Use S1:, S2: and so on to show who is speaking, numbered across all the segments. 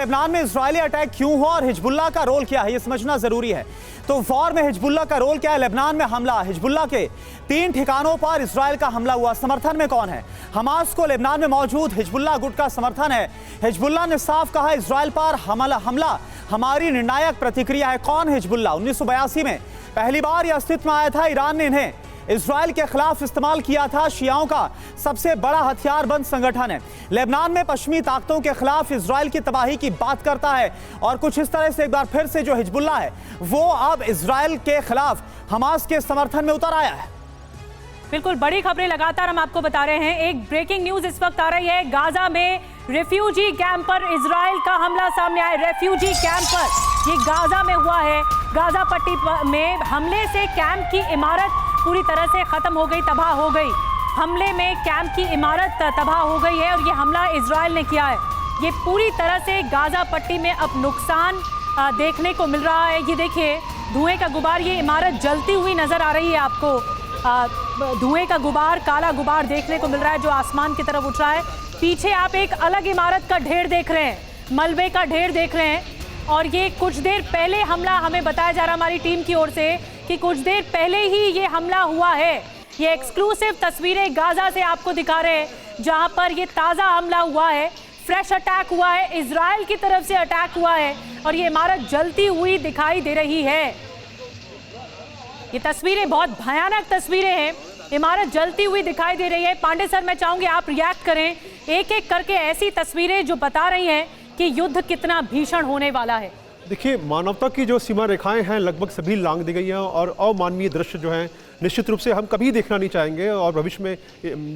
S1: Lebanon में Israeli attack क्यों हुआ और हिजबुल्लाह का रोल क्या है, ये समझना जरूरी है। तो वॉर में हिजबुल्लाह का रोल क्या है? लेबनान में हमला, हिजबुल्लाह के 3 ठिकानों पर इजरायल का हमला हुआ। समर्थन में कौन है? हमास को लेबनान में मौजूद हिजबुल्लाह गुट का समर्थन है। हिजबुल्लाह ने साफ कहा इजरायल पर हमला हमारी निर्णायक प्रतिक्रिया है। कौन हिजबुल्लाह? 1982 में पहली बार यह अस्तित्व में आया था। ईरान ने इन्हें इजरायल के खिलाफ इस्तेमाल किया था। शियाओं का सबसे बड़ा हथियारबंद संगठन है। लेबनान में पश्चिमी ताकतों के खिलाफ इजरायल की तबाही की बात करता है और कुछ इस तरह से एक बार फिर से जो हिजबुल्लाह है वो अब इजरायल के खिलाफ हमास के समर्थन में उतर आया है।
S2: बिल्कुल, बड़ी खबरें लगातार हम आपको बता रहे हैं। एक ब्रेकिंग न्यूज इस वक्त आ रही है। गाजा में रेफ्यूजी कैंप पर इजरायल का हमला सामने आया। रेफ्यूजी कैंप पर, ये गाजा में हुआ है। गाजा पट्टी में हमले से कैंप की इमारत पूरी तरह से खत्म हो गई, तबाह हो गई। हमले में कैंप की इमारत तबाह हो गई है और ये हमला इजरायल ने किया है। ये पूरी तरह से गाजा पट्टी में अब नुकसान देखने को मिल रहा है। ये देखिए धुएं का गुबार, ये इमारत जलती हुई नजर आ रही है आपको। धुएं का गुबार, काला गुबार देखने को मिल रहा है जो आसमान की तरफ उठ रहा है। पीछे आप एक अलग इमारत का ढेर देख रहे हैं, मलबे का ढेर देख रहे हैं। और ये कुछ देर पहले हमला, हमें बताया जा रहा हमारी टीम की ओर से कि कुछ देर पहले ही ये हमला हुआ है। ये एक्सक्लूसिव तस्वीरें गाजा से आपको दिखा रहे हैं जहां पर ये ताज़ा हमला हुआ है। फ्रेश अटैक हुआ है, इजरायल की तरफ से अटैक हुआ है और ये इमारत जलती हुई दिखाई दे रही है। ये तस्वीरें बहुत भयानक तस्वीरें हैं, इमारत जलती हुई दिखाई दे रही है। पांडे सर, मैं चाहूंगी आप रिएक्ट करें एक एक करके ऐसी तस्वीरें जो बता रही हैं कि युद्ध कितना भीषण होने वाला है।
S3: देखिए, मानवता की जो सीमा रेखाएं हैं लगभग सभी लांघ दी गई हैं और अमानवीय दृश्य जो हैं निश्चित रूप से हम कभी देखना नहीं चाहेंगे और भविष्य में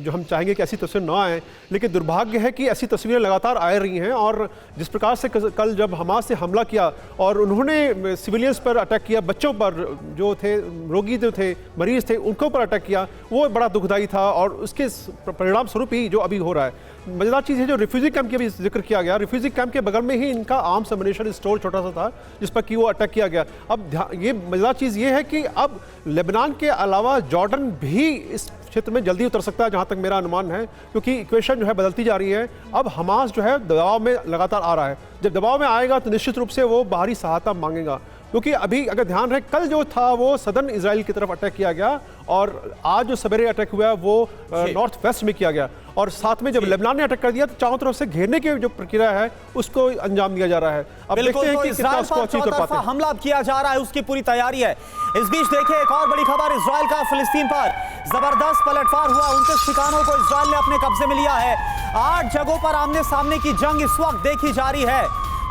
S3: जो हम चाहेंगे कि ऐसी तस्वीर ना आए। लेकिन दुर्भाग्य है कि ऐसी तस्वीरें लगातार आ रही हैं और जिस प्रकार से कल जब हमास से हमला किया और उन्होंने सिविलियंस पर अटैक किया, बच्चों पर जो थे, रोगी जो थे, मरीज थे, उनके ऊपर अटैक किया, वो बड़ा दुखदायी था और उसके परिणाम स्वरूप ही जो अभी हो रहा है। मजेदार चीज़ है जो रिफ्यूजी कैंप की भी जिक्र किया गया, रिफ्यूजी कैंप के बगल में ही इनका आर्म्स एम्युनिशन स्टोर छोटा सा था जिस पर कि वो अटैक किया गया। अब ये मजेदार चीज़ ये है कि अब लेबनान के अलावा जॉर्डन भी इस क्षेत्र में जल्दी उतर सकता है जहां तक मेरा अनुमान है, क्योंकि इक्वेशन जो है बदलती जा रही है। अब हमास जो है दबाव में लगातार आ रहा है। जब दबाव में आएगा तो निश्चित रूप से वो बाहरी सहायता मांगेगा, क्योंकि अभी अगर ध्यान रहे कल जो था वो सदर्न इजराइल की तरफ अटैक किया गया और आज जो सवेरे अटैक हुआ वो नॉर्थ वेस्ट में किया गया और साथ में जब लेबनान ने अटैक कर दिया तो चारों तरफ से घेरने की जो प्रक्रिया है उसको अंजाम दिया जा रहा है। अब देखते हैं कि कितना उसको अचीव कर पाते हैं।
S1: हमला किया जा रहा है, उसकी पूरी तैयारी है। इस बीच देखिए एक और बड़ी खबर, इजराइल का फिलिस्तीन पर जबरदस्त पलटवार हुआ। 29 ठिकानों को इजराइल ने अपने कब्जे में लिया है। 8 जगहों पर आमने सामने की जंग इस वक्त देखी जा रही है।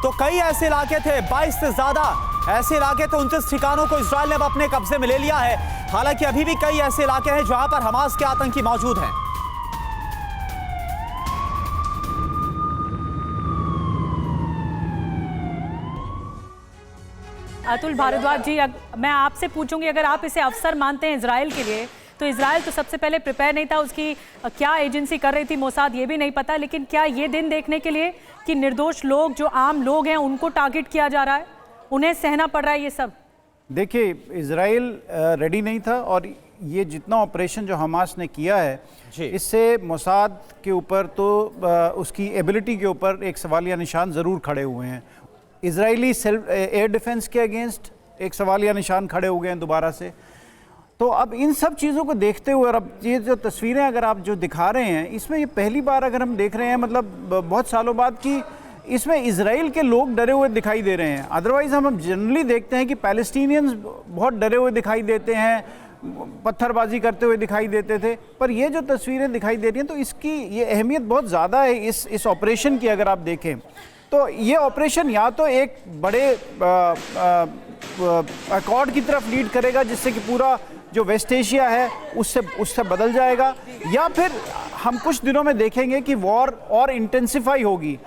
S1: तो कई ऐसे इलाके थे, 22 से ज्यादा ऐसे इलाके थे, 29 ठिकानों को इजराइल ने अब अपने कब्जे में ले लिया है। हालांकि अभी भी कई ऐसे इलाके हैं जहां पर हमास के आतंकी मौजूद हैं।
S2: अतुल भारद्वाज जी, मैं आपसे पूछूंगी, अगर आप इसे अवसर मानते हैं इजराइल के लिए, तो इजराइल तो सबसे पहले प्रिपेयर नहीं था। उसकी क्या एजेंसी कर रही थी मोसाद ये भी नहीं पता, लेकिन क्या ये दिन देखने के लिए कि निर्दोष लोग, जो आम लोग हैं, उनको टारगेट किया जा रहा है, उन्हें सहना पड़ रहा है ये सब?
S4: देखिए, इजराइल रेडी नहीं था और ये जितना ऑपरेशन जो हमास ने किया है इससे मोसाद के ऊपर तो उसकी एबिलिटी के ऊपर एक सवालिया निशान ज़रूर खड़े हुए हैं। इजरायली सेल्फ एयर डिफेंस के अगेंस्ट एक सवालिया निशान खड़े हो गए हैं दोबारा से। तो अब इन सब चीज़ों को देखते हुए और अब ये जो तस्वीरें अगर आप जो दिखा रहे हैं इसमें ये पहली बार अगर हम देख रहे हैं, मतलब बहुत सालों बाद, कि इसमें इजराइल के लोग डरे हुए दिखाई दे रहे हैं। अदरवाइज़ हम जनरली देखते हैं कि पैलेस्टीनियंस बहुत डरे हुए दिखाई देते हैं, पत्थरबाजी करते हुए दिखाई देते थे, पर ये जो तस्वीरें दिखाई दे रही हैं तो इसकी ये अहमियत बहुत ज़्यादा है इस ऑपरेशन की। अगर आप देखें तो ये ऑपरेशन या तो एक बड़े अकॉर्ड की तरफ लीड करेगा जिससे कि पूरा जो वेस्ट एशिया है उससे बदल जाएगा, या फिर हम कुछ दिनों में देखेंगे कि वॉर और इंटेंसिफाई होगी।